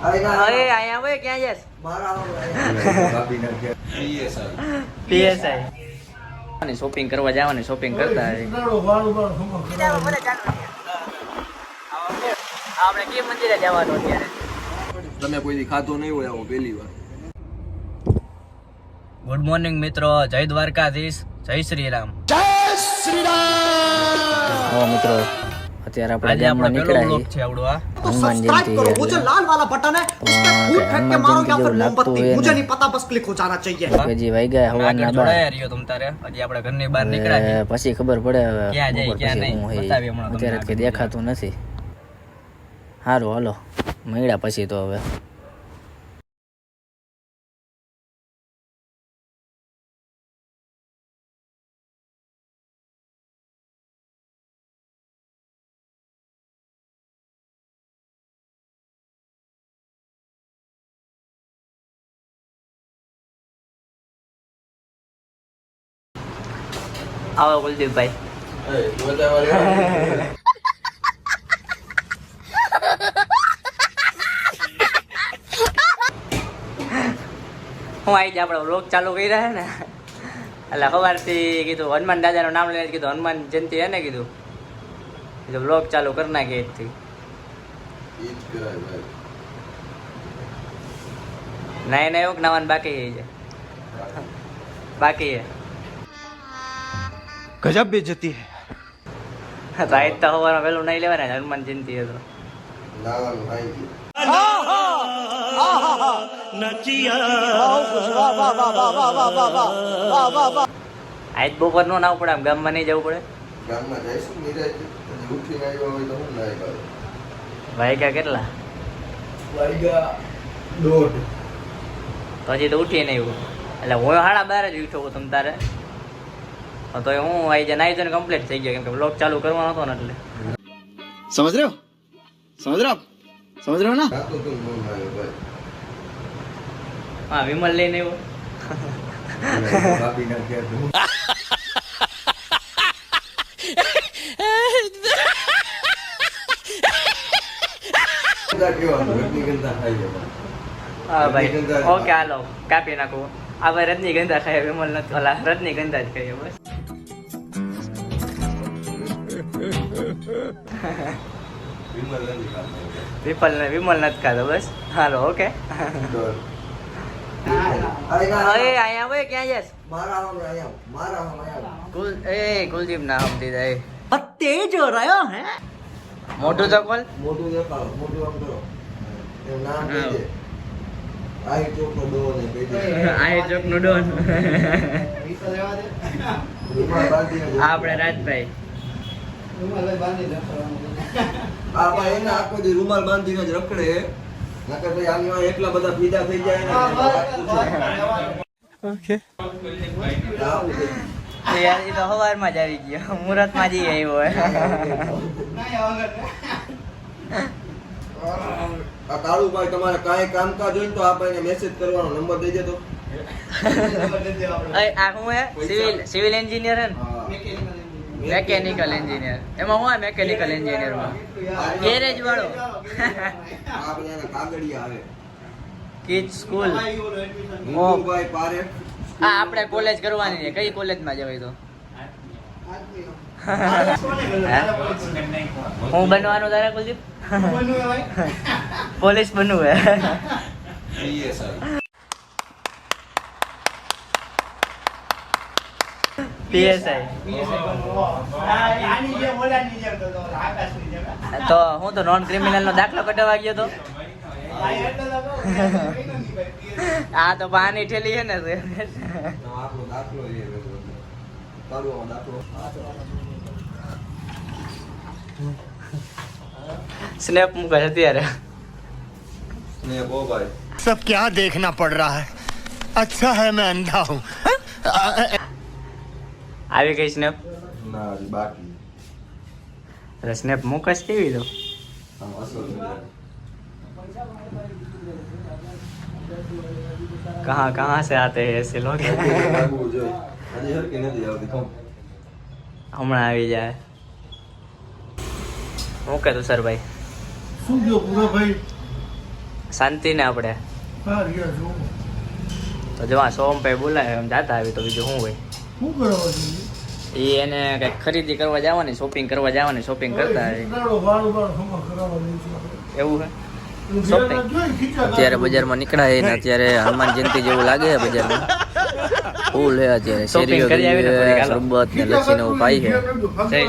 અરે અહીંયા આવે ક્યાં જઈશ પીએસઆઈ અને શોપિંગ કરવા જવાની શોપિંગ કરતા આપણે કે મંદિરે જવાનું અત્યારે તમે કોઈ ખાતો નહીં હોય આવો પહેલી વાર. ગુડ મોર્નિંગ મિત્રો, જય દ્વારકાધીશ, જય શ્રી રામ. મિત્રો અત્યારે આપણે ગામમાં નીકળ્યા છીએ. हनुमान जयंती है, वो जो लाल वाला बटन है उस पे फूट फेंक के मारो या फिर मोमबत्ती, मुझे नहीं पता, बस क्लिक हो जाना चाहिए. जी भाई गए हवाना बार જોડાયા રહ્યો તમ તારે હજી આપણે ઘરની બહાર નીકળ્યા છે પછી ખબર પડે ક્યાં જાય ક્યાં નહીં બતાવી હમણાં અત્યારે કે દેખાતું નથી. હારું હાલો મળ્યા પછી તો હવે આવો કુલદીપભાઈ. હું આવી જ આપણે વ્લોગ ચાલુ કરી રહ્યા ને એટલે સવારથી કીધું હનુમાન દાદાનું નામ લઈને કીધું હનુમાન જયંતિ હે ને કીધું વ્લોગ ચાલુ કરી નાખીએ એથી. નહીં નહીં એવું નવાનું બાકી છે બાકી છે ગજબ બેइज्जती है. રાઈત તો સવારમાં વહેલું નહીં લેવાના હનુમાન જયંતિ હતો. આજ બપોર નો નાવું પડે, ગામમાં નહીં જવું પડે. વાગ્યા કેટલા? તો હજી તો ઉઠી નહીં એટલે હું 12:30 જ ઉઠ્યો તમ તારે તો હું આવી જાય નાઈ તો કમ્પ્લીટ થઈ ગયો કેમ કે બ્લોગ ચાલુ કરવાનો હતો ને એટલે. समझ रहे हो ना. હા વિમલ લઈને આવ્યો. હા ભાઈ ઓકે હાલો કાપી નાખું. આ ભાઈ રજનીગંધા ખાય, વિમલ નથી ઓલા રજનીગંધા જ ખાઈએ બસ. વિમલ નથી ખાતો બસ. Hello okay. અહીંયા આવે ક્યાં જઈશ? કુલદીપ ના હમ દીધા એ તેજ હો રહ્યો હે. મોટું તો કોલ મોટું દેખાડો, મોટું આમ કરો. એમ નામ કહી દે. આઈ ચોક નો ડોન ને કહી દે. આઈ ચોક નો ડોન. આપણે રાજભાઈ આ ભાઈ એને આખો દી રૂમાલ બાંધીને જ રખડે. નકર ભાઈ આની એકલા બધા ફીદા થઈ જાય ને. ઓકે યાર એ તો સવારમાં જ આવી ગયો, મુહૂર્ત માં જઈ આવ્યો હોય. આ કાળુભાઈ તમારે કાંઈ કામકાજ હોય તો આ ભાઈને મેસેજ કરવાનો નંબર દઈ દેતો. આ હું હે સિવિલ એન્જિનિયર હે ને, મેકેનિકલ એન્જિનિયર. એમાં હું મેકેનિકલ એન્જિનિયર માં ગેરેજ વાળો. આ બધાના કાગળિયા આવે. કિડ્સ સ્કૂલ મુંબઈ પારે. આ આપણે કોલેજ કરવાની છે. કઈ કોલેજમાં જવાય તો? હું બનવાનું તારે કુલદીપ? પોલીસ બનવું હે. પીએસઆઈ તો હું તો નોન ક્રિમિનલ નો દાખલો કઢાવવા ગયો તો. આ તો પાણી ઠેલી છે ને. આપણો દાખલો એ કાળુનો દાખલો. સ્નેપ મૂકે છે અત્યારે. સ્નેપ ઓ ભાઈ सब क्या देखना पड़ रहा है. अच्छा है मैं अंधा हूँ. આવી ગઈ સ્નેપ? ના હજી બાકી. અરે સ્નેપ મૂકસ કેવી તો? આમ અસલ कहाँ से आते हैं ऐसे लोग? હમણાં આવી જાય. હું કે તુષારભાઈ શું ગયો પૂરો ભાઈ? શાંતિ ને આપણે તો જો આ સોમભાઈ બોલાય એમ જાતા આવી તો બીજું શું હોય એ એને કઈક ખરીદી કરવા જવાની શોપિંગ કરવા જવાની શોપિંગ કરતા આવી એવું હે શોપિંગ અત્યારે બજારમાં નીકળાય ને અત્યારે હનુમાન જયંતિ જેવું લાગે બજારમાં ફૂલ હે અત્યારે શેરીઓ શરબત ને લસ્સી ને એવું પાઈ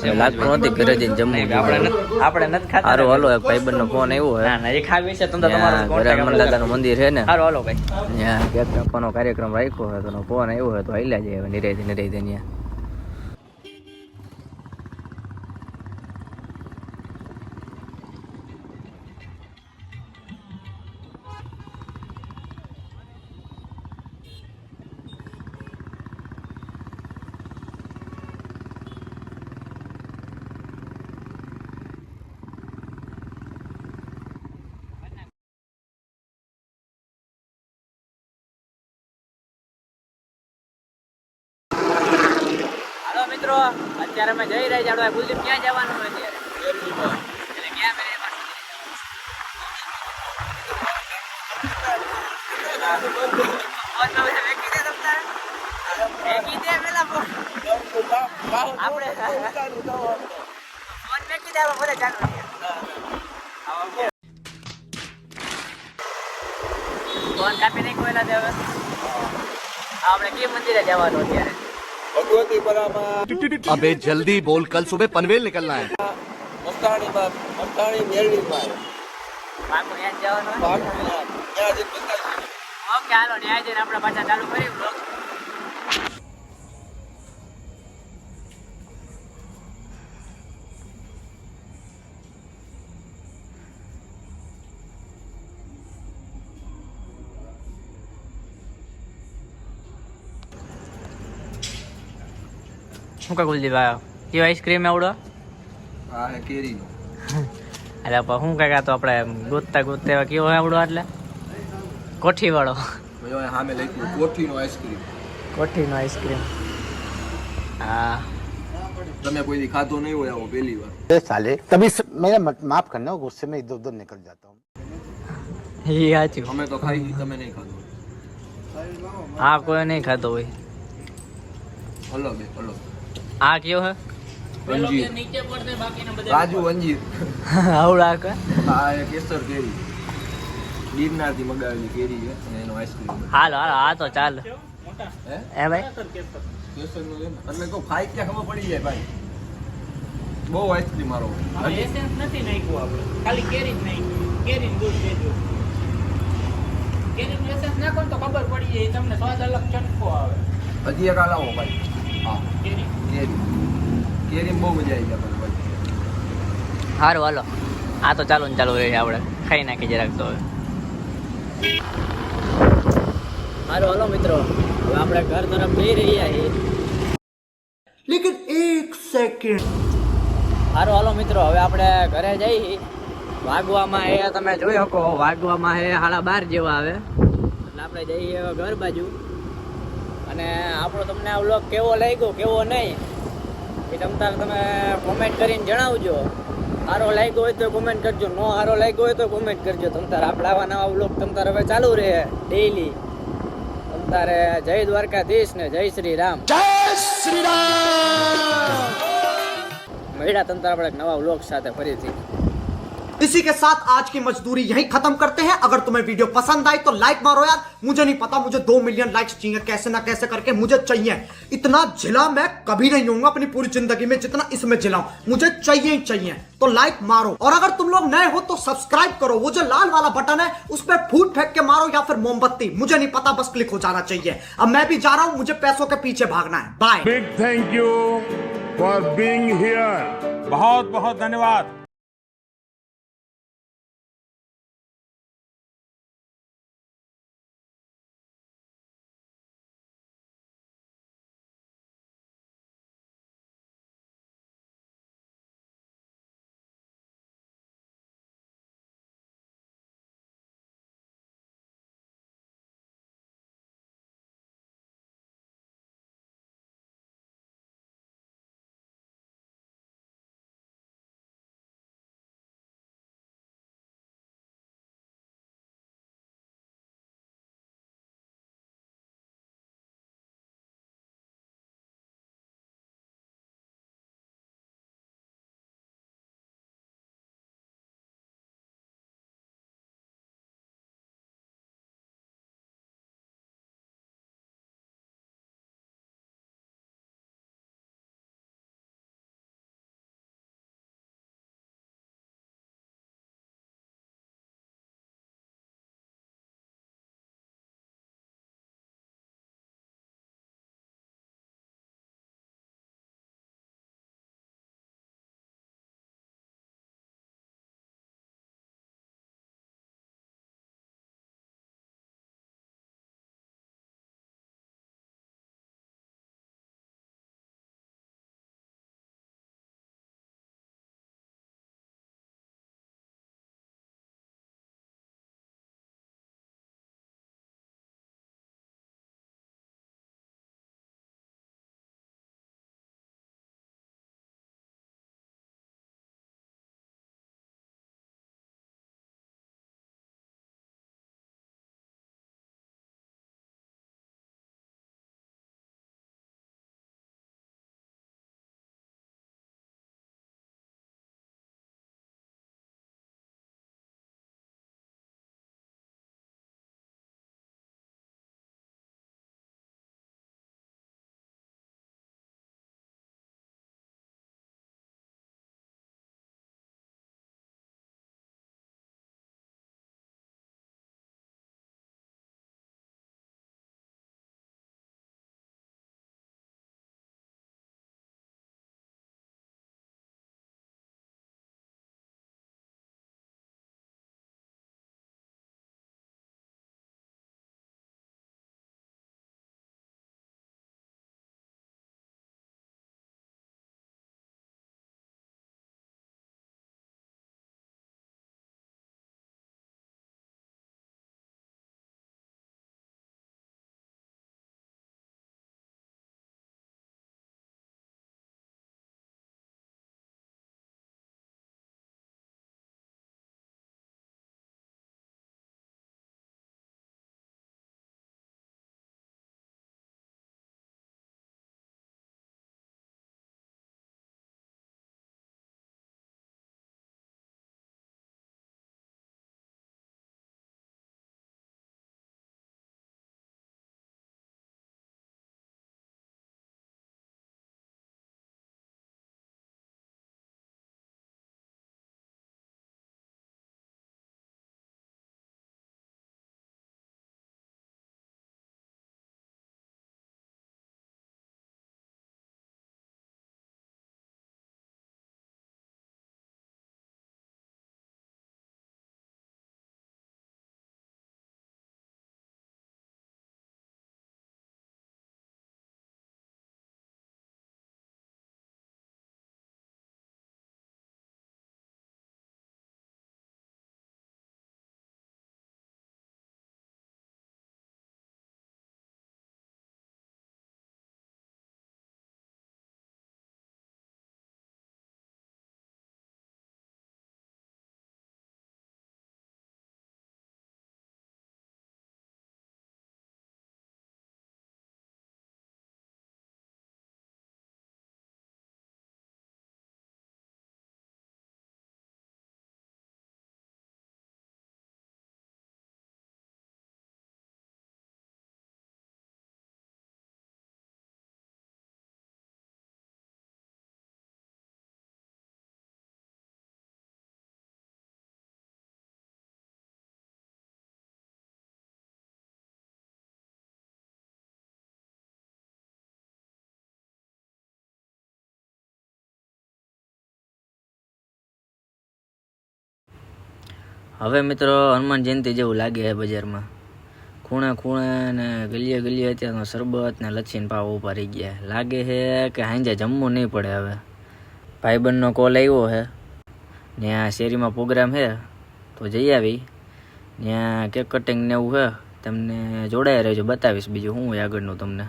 છે લાગતું નથી ઘરે જઈને જમવું આપણે નથી ખાતા હારો હાલો એક ભાઈબંધ નો ફોન આવ્યો હે ના એ ખાવી છે તમને તમારો ઘરે હનુમાન દાદા નું મંદિર છે ને હારો હાલો ભાઈ ત્યાં કેક કાપવાનો કાર્યક્રમ રાખ્યો હોય તો ફોન આવ્યો હોય તો હાલ્યા જાય નિરાય ત્યાં મિત્રો અત્યારે અમે જઈ રહ્યા છીએ કુલદીપ ક્યાં જવાનું હોય અત્યારે ક્યાં ફોન કાપી નહીં કોયલા દે હવે આપણે કે મંદિરે જવાનું અત્યારે ભગવતી પરામાં अबे जल्दी बोल कल सुबह पनवेल निकलना है મસ્તાણી મેળવી માં બાપુ ત્યાં જવાનું ઓકે હાલો ન્યાય જઈને આપણે પાછા ચાલુ કરી બ્લોગ શું કા કુલદીપ આવ્યો કેવી આઈસ્ક્રીમ આવડો આ હે કેરીનો એટલે શું કાંઈ તો આપણે ગોતતા ગોતતા એવા કેવો આવડો એટલે કોઠી વાળો ભાઈ સામે લખ્યું કોઠીનો આઈસ્ક્રીમ કોઠીનો આઈસ્ક્રીમ હા તમે કોઈ દી ખાધો નહીં હોય આવો પહેલી વાર साले तभी मेरा माफ करना गुस्से में इधर उधर निकल जाता हूँ એ સાચું અમે તો ખાઈ તમે નહીં ખાધો હા કોઈ નહીં ખાતો હોય હલો બે હલો આ કયો હે અંજીર કાજુ અંજીર આવડા કે આ એક કેસર કેરી ગિરનાર થી મગાવેલી કેરી છે અને એનો આઈસ્ક્રીમ હાલો હાલો આ તો ચાલ હે હે ભાઈ કેસર નો છે ને એટલે કહું ખાઈ ક્યાં ખબર પડી જાય ભાઈ બહુ આઈસ્ક્રીમ મારો એસેન્સ નથી નાખ્યું આપણે ખાલી કેરી જ નાખી કેરી દૂધ દેજો કેરીનું એસેન્સ નાખો ને તો ખબર પડી જાય તમને સ્વાદ અલગ ચટકો આવે હજી એક લાવો ભાઈ હા કેરી કેરી કેરીમાં બહુ મજા આવી જાય ભાઈ સારું હાલો આ તો ચાલુ ને ચાલુ રહે આપણે ખાઈ નાખી જરાક તો હવે સારું હાલો મિત્રો હવે આપણે ઘર તરફ જઈ રહ્યા છીએ लेकिन एक सेकंड સારું હાલો મિત્રો હવે આપણે ઘરે જઈ વાગવામાં એ તમે જોઈ શકો વાગવામાં એ 12:30 જેવા આવે એટલે આપણે જઈએ ઘર બાજુ અને આપણો તમને આ વ્લોગ કેવો લાગ્યો કેવો નહીં એ તમે કોમેન્ટ કરીને જણાવજો સારો લાગ્યો હોય તો કોમેન્ટ કરજો નો સારો લાગ્યો હોય તો કોમેન્ટ કરજો તમારે આપણા આવા નવા વ્લોગ તમારે હવે ચાલુ રહે ડેઈલી તમારે જય દ્વારકાધીશ ને જય શ્રી રામ મળ્યા તમારે આપણે નવા વ્લોગ સાથે ફરીથી इसी के साथ आज की मजदूरी यहीं खत्म करते हैं। अगर तुम्हें वीडियो पसंद आई तो लाइक मारो यार, मुझे नहीं पता, मुझे 2 मिलियन लाइक्स चाहिए, कैसे ना कैसे करके मुझे चाहिए। इतना जिला मैं कभी नहीं होऊंगा अपनी पूरी जिंदगी में जितना इसमें जिलाऊं, मुझे चाहिए ही चाहिए। तो लाइक मारो और अगर तुम लोग नए हो तो सब्सक्राइब करो, वो जो लाल वाला बटन है उस पर फूट फेंक के मारो या फिर मोमबत्ती, मुझे नहीं पता, बस क्लिक हो जाना चाहिए। अब मैं भी जा रहा हूं, मुझे पैसों के पीछे भागना है। Bye. Big thank you for being here. बहुत बहुत धन्यवाद। હવે મિત્રો હનુમાન જયંતિ જેવું લાગે છે બજારમાં. ખૂણે ખૂણે ને ગલીએ ગલીએ અત્યારનો શરબત ને લચ્છીને ભાવ ઊભા રહી ગયા. લાગે છે કે સાંજે જમવું નહીં પડે. હવે ભાઈબંધનો કોલ આવ્યો છે, ત્યાં શેરીમાં પ્રોગ્રામ છે તો જઈ આવી. ત્યાં કેક કટિંગ ને એવું છે, તમને જોડાયા રહેજો, બતાવીશ બીજું શું હોય આગળનું તમને.